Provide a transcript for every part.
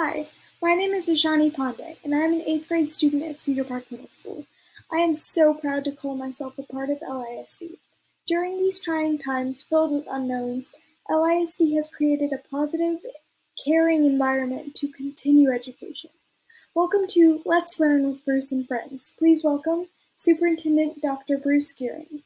Hi, my name is Ishani Pandey, and I am an 8th grade student at Cedar Park Middle School. I am so proud to call myself a part of LISD. During these trying times filled with unknowns, LISD has created a positive, caring environment to continue education. Welcome to Let's Learn with Bruce and Friends. Please welcome Superintendent Dr. Bruce Gearing.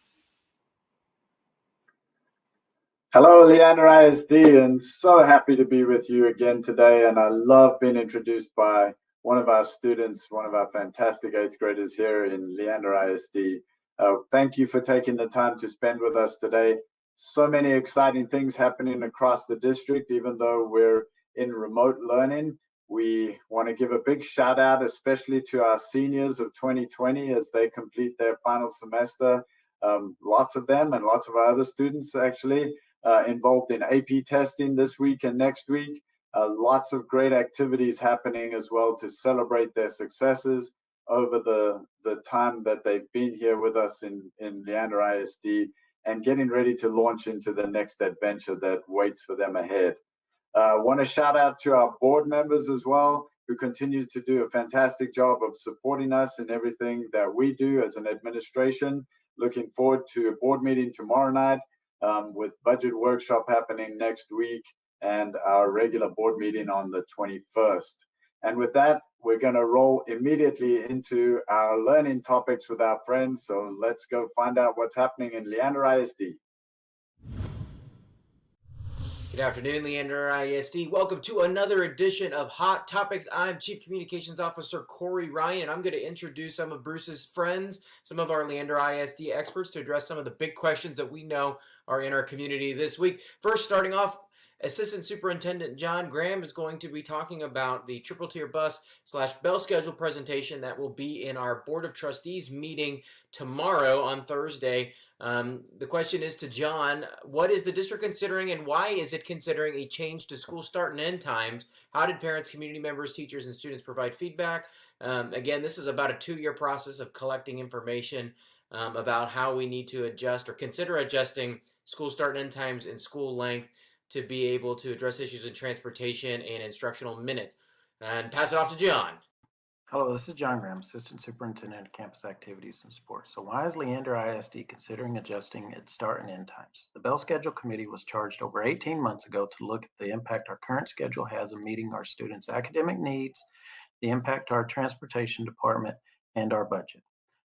Hello, Leander ISD, and so happy to be with you again today. And I love being introduced by one of our students, one of our fantastic 8th graders here in Leander ISD. Thank you for taking the time to spend with us today. So many exciting things happening across the district, even though we're in remote learning. We want to give a big shout out, especially to our seniors of 2020 as they complete their final semester. Lots of them and lots of our other students actually involved in AP testing this week and next week. Lots of great activities happening as well to celebrate their successes over the time that they've been here with us in Leander ISD and getting ready to launch into the next adventure that waits for them ahead. Want to shout out to our board members as well, who continue to do a fantastic job of supporting us in everything that we do as an administration. Looking forward to a board meeting tomorrow night with budget workshop happening next week and our regular board meeting on the 21st. And with that, we're going to roll immediately into our learning topics with our friends. So let's go find out what's happening in Leander ISD. Good afternoon, Leander ISD. Welcome to another edition of Hot Topics. I'm Chief Communications Officer Corey Ryan, and I'm going to introduce some of Bruce's friends, some of our Leander ISD experts to address some of the big questions that we know are in our community this week. First, starting off, Assistant Superintendent John Graham is going to be talking about the triple tier bus / bell schedule presentation that will be in our Board of Trustees meeting tomorrow on Thursday. The question is to John, what is the district considering and why is it considering a change to school start and end times? How did parents, community members, teachers, and students provide feedback? Again, this is about a 2-year process of collecting information about how we need to adjust or consider adjusting school start and end times and school length to be able to address issues in transportation and instructional minutes. And pass it off to John. Hello, this is John Graham, Assistant Superintendent of Campus Activities and Sports. So why is Leander ISD considering adjusting its start and end times? The Bell Schedule Committee was charged over 18 months ago to look at the impact our current schedule has in meeting our students' academic needs, the impact our transportation department, and our budget.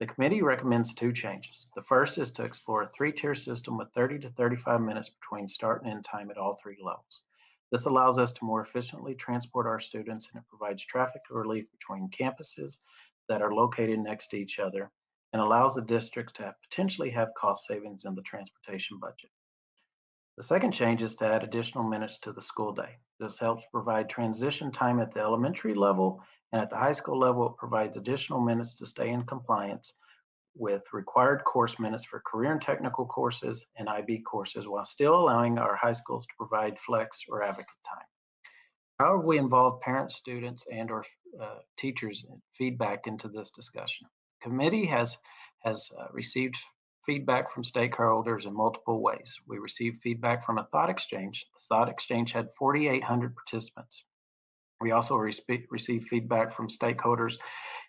The committee recommends 2 changes. The first is to explore a 3-tier system with 30 to 35 minutes between start and end time at all 3 levels. This allows us to more efficiently transport our students, and it provides traffic relief between campuses that are located next to each other and allows the districts to potentially have cost savings in the transportation budget. The second change is to add additional minutes to the school day. This helps provide transition time at the elementary level, and at the high school level, it provides additional minutes to stay in compliance with required course minutes for career and technical courses and IB courses, while still allowing our high schools to provide flex or advocate time. How have we involved parents, students, and or teachers feedback into this discussion? The committee has received feedback from stakeholders in multiple ways. We received feedback from a thought exchange. The thought exchange had 4,800 participants. We also received feedback from stakeholders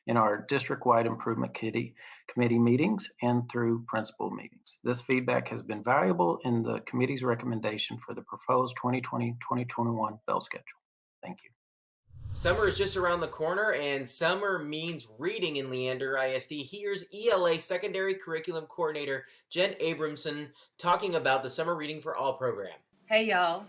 in our district-wide improvement committee meetings and through principal meetings. This feedback has been valuable in the committee's recommendation for the proposed 2020-2021 bell schedule. Thank you. Summer is just around the corner, and summer means reading in Leander ISD. Here's ELA Secondary Curriculum Coordinator Jen Abramson talking about the Summer Reading for All program. Hey, y'all.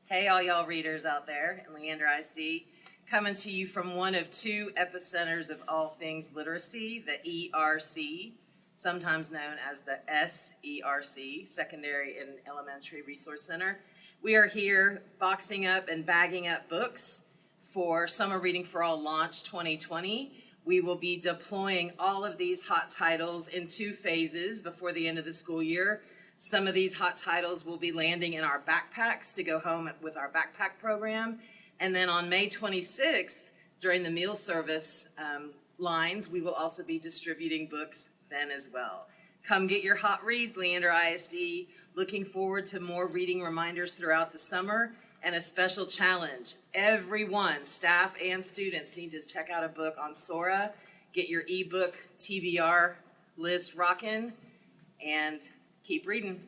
Hey, all y'all readers out there in Leander ISD. Coming to you from one of 2 epicenters of all things literacy, the ERC, sometimes known as the SERC, Secondary and Elementary Resource Center. We are here boxing up and bagging up books for Summer Reading for All Launch 2020. We will be deploying all of these hot titles in 2 phases before the end of the school year. Some of these hot titles will be landing in our backpacks to go home with our backpack program. And then on May 26th, during the meal service lines, we will also be distributing books then as well. Come get your hot reads, Leander ISD. Looking forward to more reading reminders throughout the summer and a special challenge. Everyone, staff and students, need to check out a book on Sora, get your ebook TBR list rocking, and keep reading.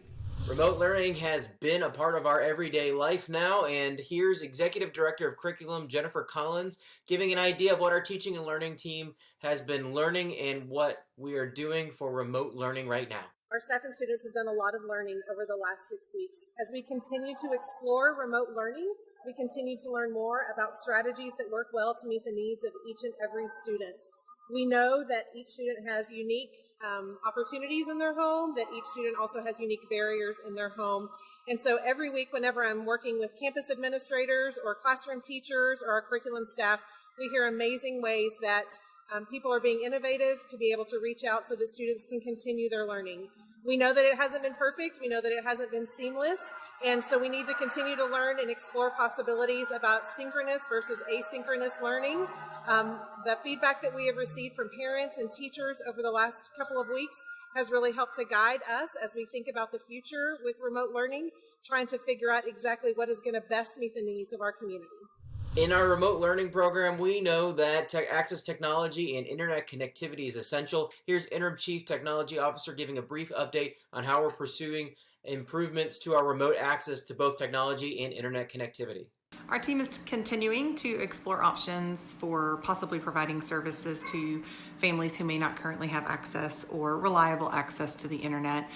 Remote learning has been a part of our everyday life now, and here's Executive Director of Curriculum Jennifer Collins giving an idea of what our teaching and learning team has been learning and what we are doing for remote learning right now. Our staff and students have done a lot of learning over the last 6 weeks. As we continue to explore remote learning, we continue to learn more about strategies that work well to meet the needs of each and every student. We know that each student has unique opportunities in their home, that each student also has unique barriers in their home. And so every week, whenever I'm working with campus administrators or classroom teachers or our curriculum staff, we hear amazing ways that people are being innovative to be able to reach out so that students can continue their learning. We know that it hasn't been perfect. We know that it hasn't been seamless. And so we need to continue to learn and explore possibilities about synchronous versus asynchronous learning. The feedback that we have received from parents and teachers over the last couple of weeks has really helped to guide us as we think about the future with remote learning, trying to figure out exactly what is going to best meet the needs of our community. In our remote learning program, we know that access technology and internet connectivity is essential. Here's Interim Chief Technology Officer giving a brief update on how we're pursuing improvements to our remote access to both technology and internet connectivity. Our team is continuing to explore options for possibly providing services to families who may not currently have access or reliable access to the internet.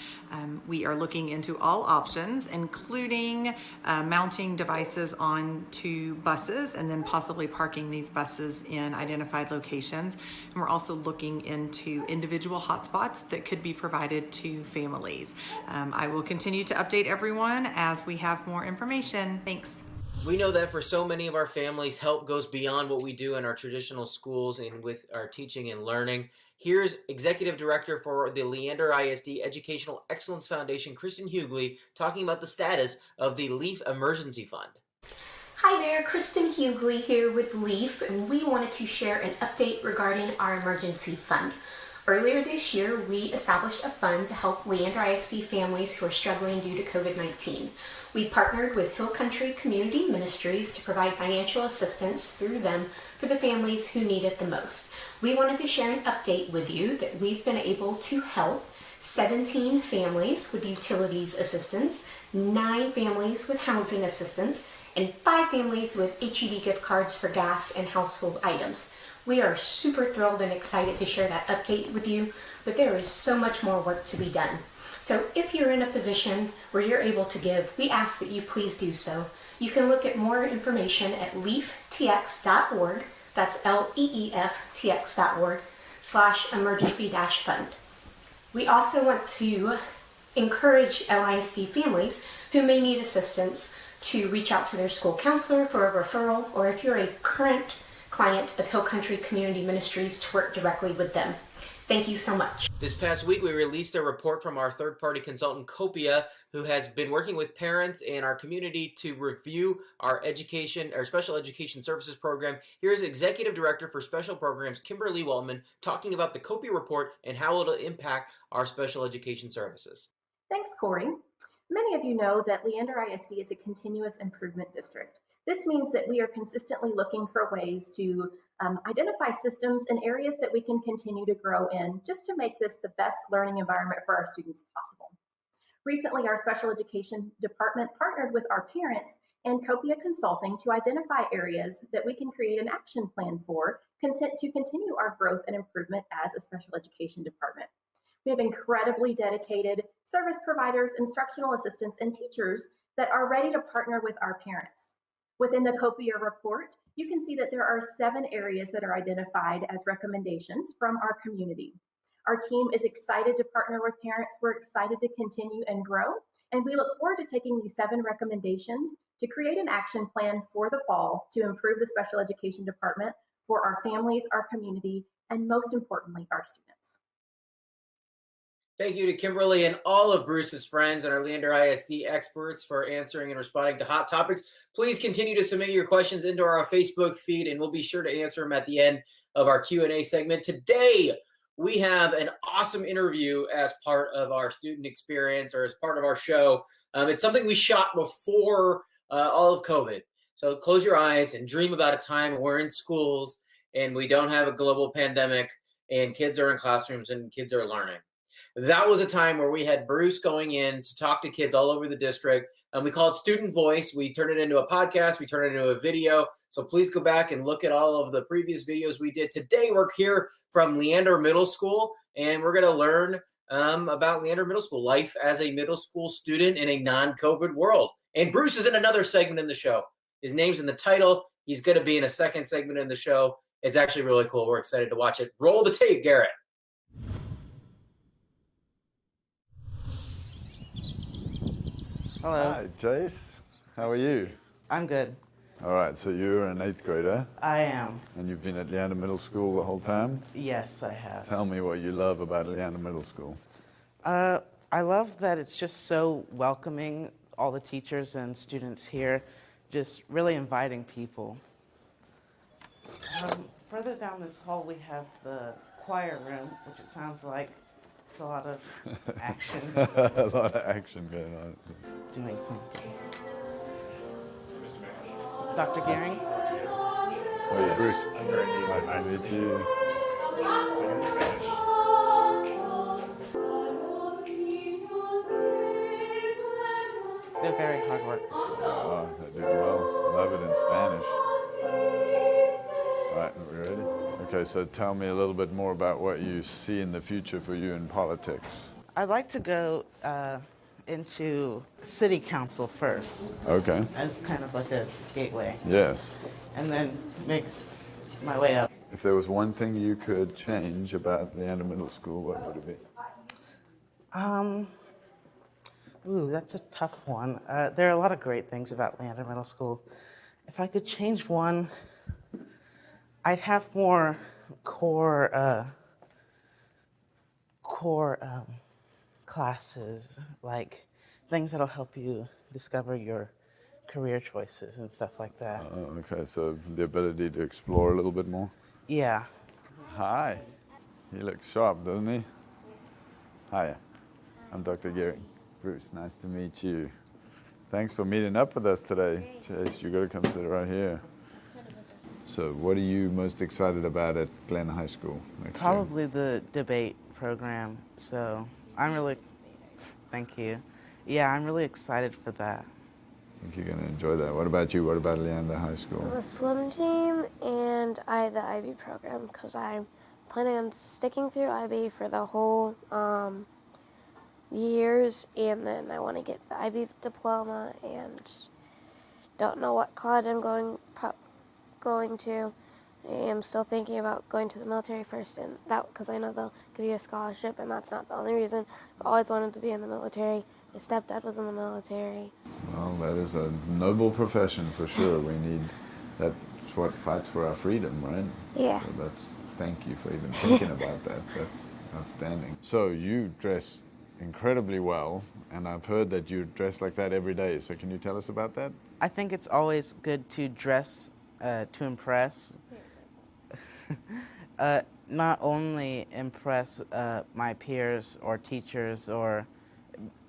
We are looking into all options, including mounting devices onto buses and then possibly parking these buses in identified locations. And we're also looking into individual hotspots that could be provided to families. I will continue to update everyone as we have more information. Thanks. We know that for so many of our families, help goes beyond what we do in our traditional schools and with our teaching and learning. Here's Executive Director for the Leander ISD Educational Excellence Foundation, Kristen Hughley, talking about the status of the LEAF Emergency Fund. Hi there, Kristen Hughley here with LEAF, and we wanted to share an update regarding our emergency fund. Earlier this year, we established a fund to help Leander ISD families who are struggling due to COVID-19. We partnered with Hill Country Community Ministries to provide financial assistance through them for the families who need it the most. We wanted to share an update with you that we've been able to help 17 families with utilities assistance, 9 families with housing assistance, and 5 families with HEB gift cards for gas and household items. We are super thrilled and excited to share that update with you, but there is so much more work to be done. So if you're in a position where you're able to give, we ask that you please do so. You can look at more information at leaftx.org, that's leaftx.org/emergency-fund. We also want to encourage LISD families who may need assistance to reach out to their school counselor for a referral, or if you're a current client of Hill Country Community Ministries, to work directly with them. Thank you so much. This past week, we released a report from our third-party consultant, Copia, who has been working with parents and our community to review our special education services program. Here's Executive Director for Special Programs, Kimberly Wellman, talking about the Copia report and how it'll impact our special education services. Thanks, Corey. Many of you know that Leander ISD is a continuous improvement district. This means that we are consistently looking for ways to identify systems and areas that we can continue to grow in, just to make this the best learning environment for our students possible. Recently, our special education department partnered with our parents and Copia Consulting to identify areas that we can create an action plan for to continue our growth and improvement as a special education department. We have incredibly dedicated service providers, instructional assistants, and teachers that are ready to partner with our parents. Within the Copia report, you can see that there are 7 areas that are identified as recommendations from our community. Our team is excited to partner with parents. We're excited to continue and grow, and we look forward to taking these 7 recommendations to create an action plan for the fall to improve the special education department for our families, our community, and most importantly, our students. Thank you to Kimberly and all of Bruce's friends and our Leander ISD experts for answering and responding to hot topics. Please continue to submit your questions into our Facebook feed, and we'll be sure to answer them at the end of our Q&A segment. Today, we have an awesome interview as part of our student experience or as part of our show. It's something we shot before all of COVID. So close your eyes and dream about a time when we're in schools and we don't have a global pandemic and kids are in classrooms and kids are learning. That was a time where we had Bruce going in to talk to kids all over the district. And we call it Student Voice. We turn it into a podcast. We turn it into a video. So please go back and look at all of the previous videos we did. Today, we're here from Leander Middle School, and we're going to learn about Leander Middle School, life as a middle school student in a non-COVID world. And Bruce is in another segment in the show. His name's in the title. He's going to be in a second segment in the show. It's actually really cool. We're excited to watch it. Roll the tape, Garrett. Hello. Hi, Jace. How are you? I'm good. All right, so you're an 8th grader, I am. and you've been at Leander Middle School the whole time? Yes, I have. Tell me what you love about Leander Middle School. I love that it's just so welcoming, all the teachers and students here, just really inviting people. Further down this hall, we have the choir room, which it sounds like it's a lot of action. A lot of action going on. Doing something. Dr. Gehring? Oh, yeah. Bruce. Nice to meet you. They're very hard workers. Oh, they do well. Love it in Spanish. All right, are we ready? Okay, so tell me a little bit more about what you see in the future for you in politics. I'd like to go into city council first. Okay. As kind of like a gateway. Yes. And then make my way up. If there was one thing you could change about Leander Middle School, what would it be? Ooh, that's a tough one. There are a lot of great things about Leander Middle School. If I could change one, I'd have more core classes, like things that'll help you discover your career choices and stuff like that. Okay, so the ability to explore a little bit more? Yeah. Hi. He looks sharp, doesn't he? Hiya. I'm Dr. Gehring. Bruce, nice to meet you. Thanks for meeting up with us today. Chase, you got to come sit right here. So what are you most excited about at Glen High School next year? Probably the debate program. So I'm really, thank you. Yeah, I'm really excited for that. I think you're going to enjoy that. What about you? What about Leander High School? The swim team and the IB program, because I'm planning on sticking through IB for the whole years, and then I want to get the IB diploma, and don't know what college I'm going to. I am still thinking about going to the military first, and that because I know they'll give you a scholarship, and that's not the only reason. I've always wanted to be in the military. My stepdad was in the military. Well, that is a noble profession for sure. We need, that's what fights for our freedom, right? Yeah. So thank you for even thinking about that. That's outstanding. So you dress incredibly well, and I've heard that you dress like that every day. So can you tell us about that? I think it's always good to dress to impress. Not only impress my peers or teachers, or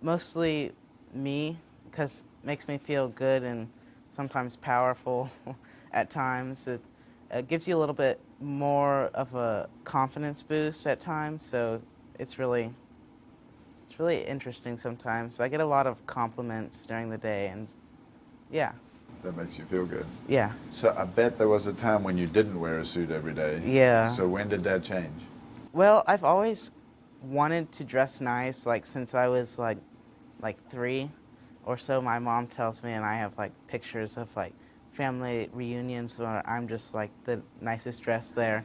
mostly me, because it makes me feel good and sometimes powerful at times. It gives you a little bit more of a confidence boost at times, so it's really interesting sometimes. I get a lot of compliments during the day, and yeah. That makes you feel good. Yeah. So I bet there was a time when you didn't wear a suit every day. Yeah. So when did that change? Well, I've always wanted to dress nice, like since I was like 3 or so. My mom tells me, and I have like pictures of like family reunions where I'm just like the nicest dressed there.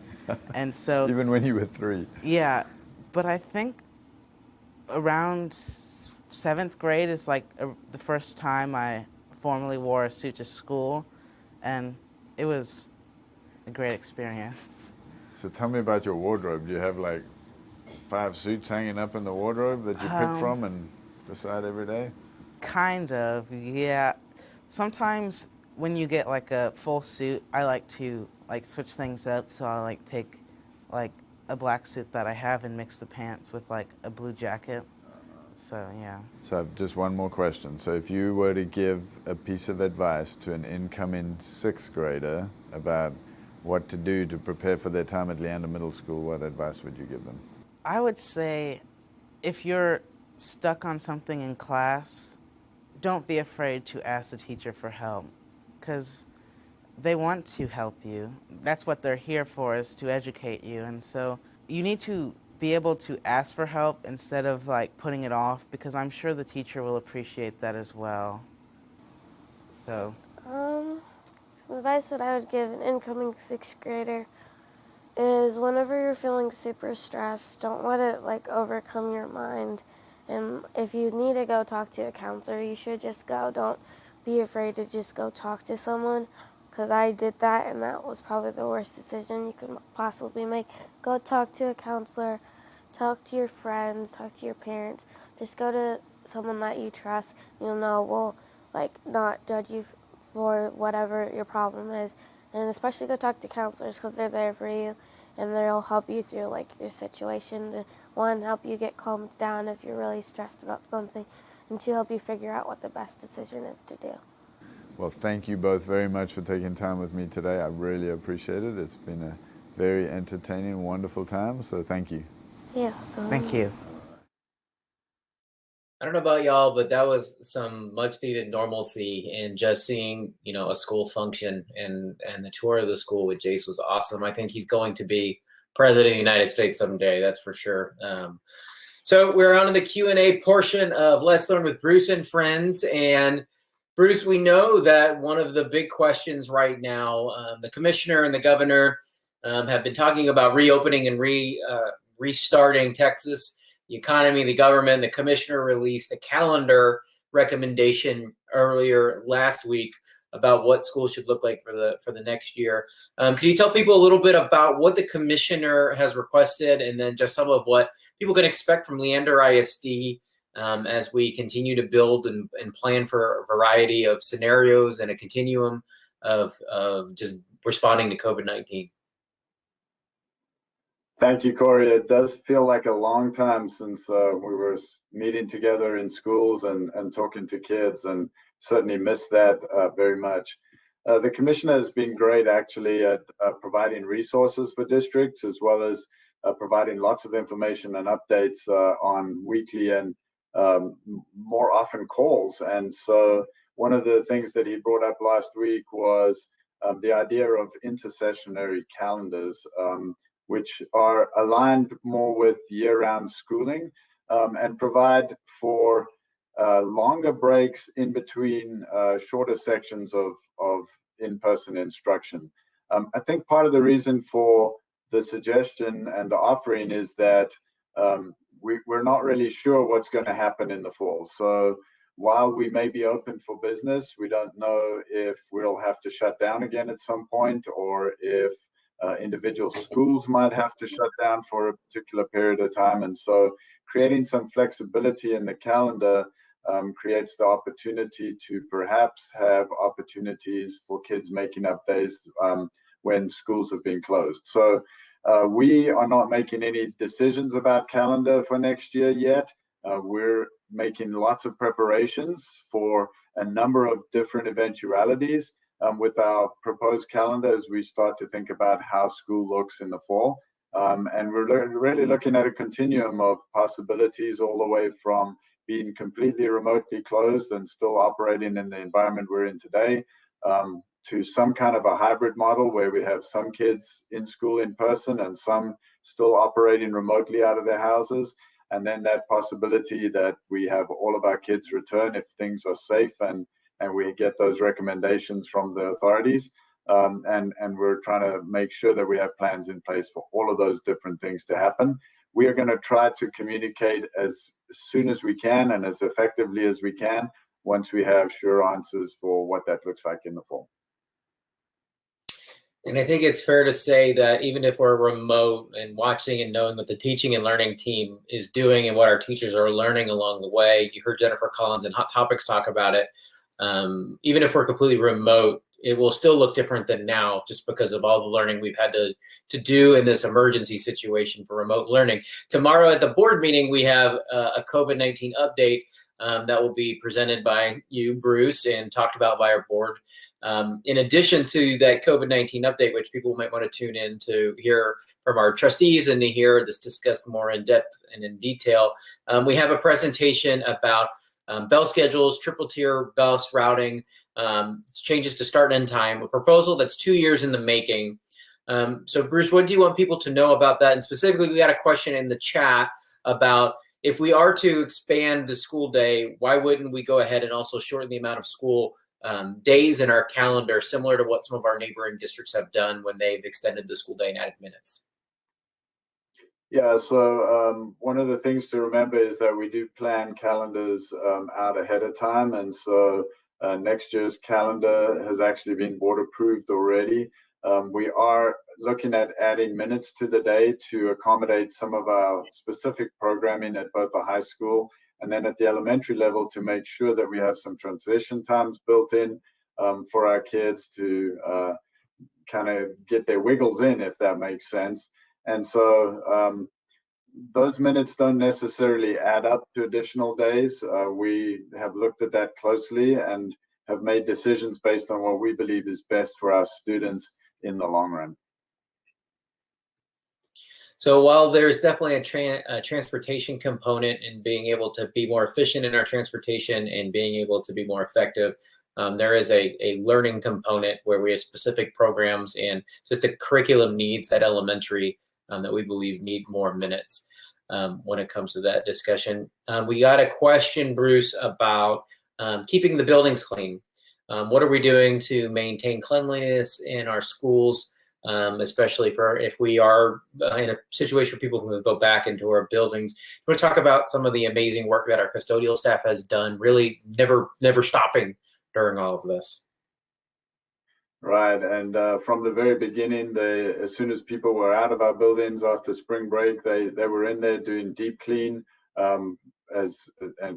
And so even when you were 3. Yeah, but I think around 7th grade is like the first time I formally wore a suit to school, and it was a great experience. So tell me about your wardrobe. Do you have like 5 suits hanging up in the wardrobe that you pick from and decide every day? Kind of, yeah. Sometimes when you get like a full suit, I like to like switch things up. So I like take like a black suit that I have and mix the pants with like a blue jacket. So, yeah. So I've just one more question. So if you were to give a piece of advice to an incoming 6th grader about what to do to prepare for their time at Leander Middle School, what advice would you give them? I would say if you're stuck on something in class, don't be afraid to ask the teacher for help, because they want to help you. That's what they're here for, is to educate you. And so you need to be able to ask for help instead of like putting it off, because I'm sure the teacher will appreciate that as well. So Some advice that I would give an incoming 6th grader is whenever you're feeling super stressed, don't let it like overcome your mind. And if you need to go talk to a counselor, you should just go. Don't be afraid to just go talk to someone, because I did that and that was probably the worst decision you could possibly make. Go talk to a counselor, talk to your friends, talk to your parents. Just go to someone that you trust, you know, will like not judge you for whatever your problem is. And especially go talk to counselors, because they're there for you and they'll help you through like your situation. To, one, help you get calmed down if you're really stressed about something, and two, help you figure out what the best decision is to do. Well, thank you both very much for taking time with me today. I really appreciate it. It's been a very entertaining, wonderful time, so thank you. Yeah. thank you. I don't know about y'all, but that was some much needed normalcy, and just seeing, you know, a school function and the tour of the school with Jace was awesome. I think he's going to be president of the United States someday, that's for sure. So we're on to the Q&A portion of Let's Learn with Bruce and Friends. And Bruce, we know that one of the big questions right now, the commissioner and the governor have been talking about reopening and restarting Texas, the economy, the government. The commissioner released a calendar recommendation earlier last week about what schools should look like for the next year. Can you tell people a little bit about what the commissioner has requested, and then just some of what people can expect from Leander ISD as we continue to build and plan for a variety of scenarios and a continuum of just responding to COVID-19? Thank you, Corey. It does feel like a long time since we were meeting together in schools and talking to kids, and certainly miss that very much. The commissioner has been great actually at providing resources for districts, as well as providing lots of information and updates on weekly and more often calls. And so one of the things that he brought up last week was the idea of intersessionary calendars, which are aligned more with year-round schooling and provide for longer breaks in between shorter sections of in-person instruction. I think part of the reason for the suggestion and the offering is that we're not really sure what's going to happen in the fall. So while we may be open for business, we don't know if we'll have to shut down again at some point, or if individual schools might have to shut down for a particular period of time. And so creating some flexibility in the calendar creates the opportunity to perhaps have opportunities for kids making up days when schools have been closed. So we are not making any decisions about calendar for next year yet. We're making lots of preparations for a number of different eventualities with our proposed calendar as we start to think about how school looks in the fall. And we're really looking at a continuum of possibilities, all the way from being completely remotely closed and still operating in the environment we're in today, to some kind of a hybrid model where we have some kids in school in person and some still operating remotely out of their houses. And then that possibility that we have all of our kids return if things are safe and we get those recommendations from the authorities. And we're trying to make sure that we have plans in place for all of those different things to happen. We are going to try to communicate as soon as we can and as effectively as we can once we have sure answers for what that looks like in the fall. And I think it's fair to say that even if we're remote and watching and knowing what the teaching and learning team is doing and what our teachers are learning along the way, you heard Jennifer Collins and Hot Topics talk about it. Even if we're completely remote, it will still look different than now, just because of all the learning we've had to do in this emergency situation for remote learning. Tomorrow at the board meeting, we have a COVID-19 update that will be presented by you, Bruce, and talked about by our board. In addition to that COVID-19 update, which people might want to tune in to hear from our trustees and to hear this discussed more in depth and in detail, we have a presentation about bell schedules, triple tier bus routing, changes to start and end time, a proposal that's 2 years in the making. So Bruce, what do you want people to know about that? And specifically, we got a question in the chat about, if we are to expand the school day, why wouldn't we go ahead and also shorten the amount of school days in our calendar, similar to what some of our neighboring districts have done when they've extended the school day and added minutes? Yeah, so one of the things to remember is that we do plan calendars out ahead of time. And so next year's calendar has actually been board approved already. We are looking at adding minutes to the day to accommodate some of our specific programming at both the high school and then at the elementary level, to make sure that we have some transition times built in for our kids to kind of get their wiggles in, if that makes sense. And so those minutes don't necessarily add up to additional days. We have looked at that closely and have made decisions based on what we believe is best for our students in the long run. So while there's definitely a transportation component in being able to be more efficient in our transportation and being able to be more effective, there is a learning component where we have specific programs and just the curriculum needs at elementary that we believe need more minutes when it comes to that discussion. We got a question, Bruce, about keeping the buildings clean. What are we doing to maintain cleanliness in our schools, especially for if we are in a situation where people can go back into our buildings? We'll talk about some of the amazing work that our custodial staff has done, really never stopping during all of this. Right, and from the very beginning, as soon as people were out of our buildings after spring break, they were in there doing deep clean and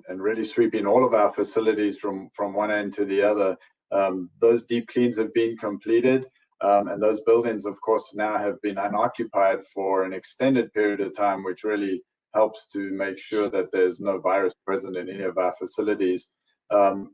really sweeping all of our facilities from one end to the other. Those deep cleans have been completed, and those buildings, of course, now have been unoccupied for an extended period of time, which really helps to make sure that there's no virus present in any of our facilities.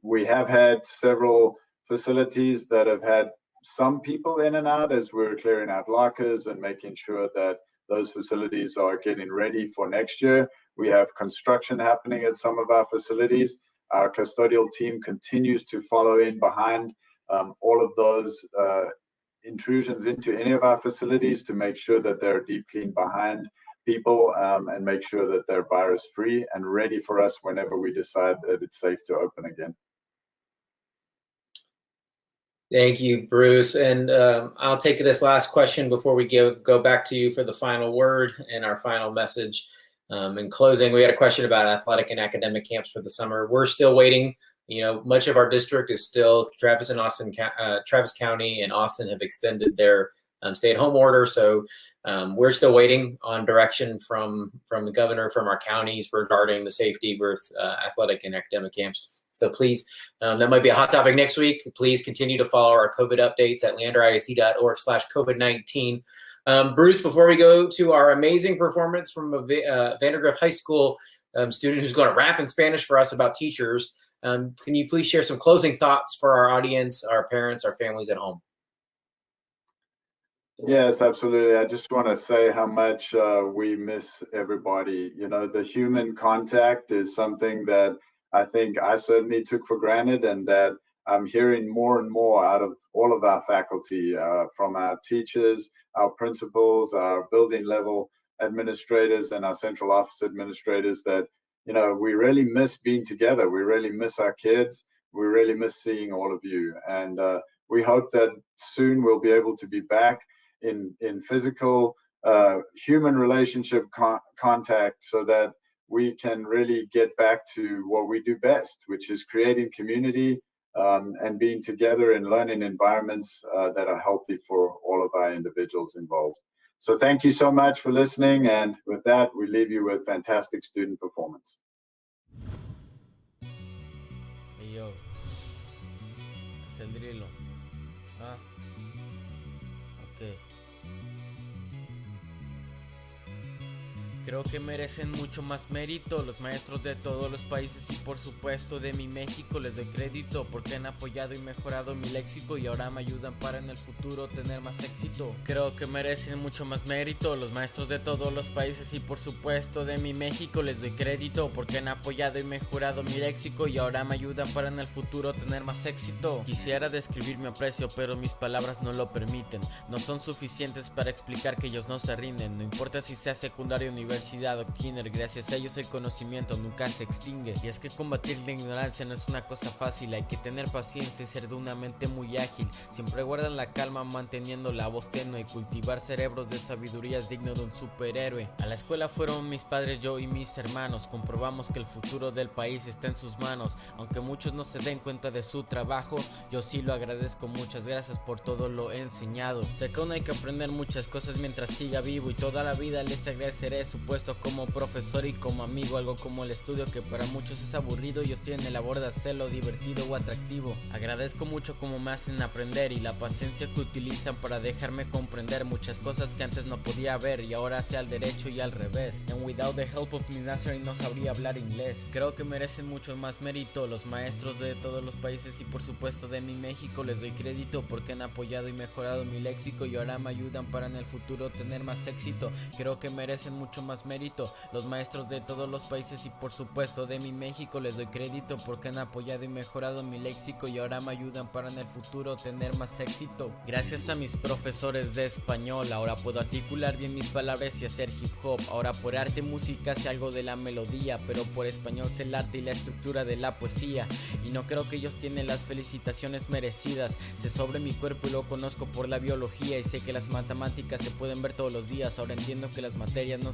We have had several facilities that have had some people in and out as we're clearing out lockers and making sure that those facilities are getting ready for next year. We have construction happening at some of our facilities. Our custodial team continues to follow in behind all of those intrusions into any of our facilities to make sure that they're deep clean behind people and make sure that they're virus free and ready for us whenever we decide that it's safe to open again. Thank you, Bruce. And I'll take this last question before we go back to you for the final word and our final message. In closing, we had a question about athletic and academic camps for the summer. We're still waiting. You know, much of our district is still Travis County and Austin have extended their stay-at-home order. So we're still waiting on direction from the governor, from our counties regarding the safety with athletic and academic camps. So please, that might be a hot topic next week. Please continue to follow our COVID updates at leanderisd.org/COVID-19. Bruce, before we go to our amazing performance from a Vandergrift High School student who's going to rap in Spanish for us about teachers, can you please share some closing thoughts for our audience, our parents, our families at home? Yes, absolutely. I just want to say how much we miss everybody. You know, the human contact is something that I think I certainly took for granted, and that I'm hearing more and more out of all of our faculty, from our teachers, our principals, our building level administrators, and our central office administrators, that, you know, we really miss being together. We really miss our kids. We really miss seeing all of you. And we hope that soon we'll be able to be back in physical human relationship contact, so that we can really get back to what we do best, which is creating community and being together in learning environments that are healthy for all of our individuals involved. So thank you so much for listening. And with that, we leave you with fantastic student performance. Hey yo, Sandrilo, Ah, ok. Creo que merecen mucho más mérito los maestros de todos los países y por supuesto de mi México. Les doy crédito porque han apoyado y mejorado mi léxico y ahora me ayudan para en el futuro tener más éxito. Creo que merecen mucho más mérito los maestros de todos los países y por supuesto de mi México. Les doy crédito porque han apoyado y mejorado mi léxico y ahora me ayudan para en el futuro tener más éxito. Quisiera describir mi aprecio pero mis palabras no lo permiten. No son suficientes para explicar que ellos no se rinden. No importa si sea secundario, universidad o kinder, gracias a ellos el conocimiento nunca se extingue. Y es que combatir la ignorancia no es una cosa fácil, hay que tener paciencia y ser de una mente muy ágil. Siempre guardan la calma manteniendo la voz tenue y cultivar cerebros de sabiduría es digno de un superhéroe. A la escuela fueron mis padres, yo y mis hermanos, comprobamos que el futuro del país está en sus manos. Aunque muchos no se den cuenta de su trabajo, yo sí lo agradezco, muchas gracias por todo lo enseñado. Sé que aún hay que aprender muchas cosas mientras siga vivo y toda la vida les agradeceré su puesto como profesor y como amigo, algo como el estudio que para muchos es aburrido, ellos tienen el labor de hacerlo divertido o atractivo. Agradezco mucho cómo me hacen aprender y la paciencia que utilizan para dejarme comprender muchas cosas que antes no podía ver y ahora sé al derecho y al revés. And without the help of Miss Nazareth no sabría hablar inglés. Creo que merecen mucho más mérito los maestros de todos los países y por supuesto de mi México. Les doy crédito porque han apoyado y mejorado mi léxico y ahora me ayudan para en el futuro tener más éxito. Creo que merecen mucho más mérito los maestros de todos los países y por supuesto de mi México. Les doy crédito porque han apoyado y mejorado mi léxico y ahora me ayudan para en el futuro tener más éxito. Gracias a mis profesores de español ahora puedo articular bien mis palabras y hacer hip hop. Ahora por arte música sé algo de la melodía, pero por español sé el arte y la estructura de la poesía y no creo que ellos tienen las felicitaciones merecidas. Sé sobre mi cuerpo y lo conozco por la biología y sé que las matemáticas se pueden ver todos los días. Ahora entiendo que las materias no son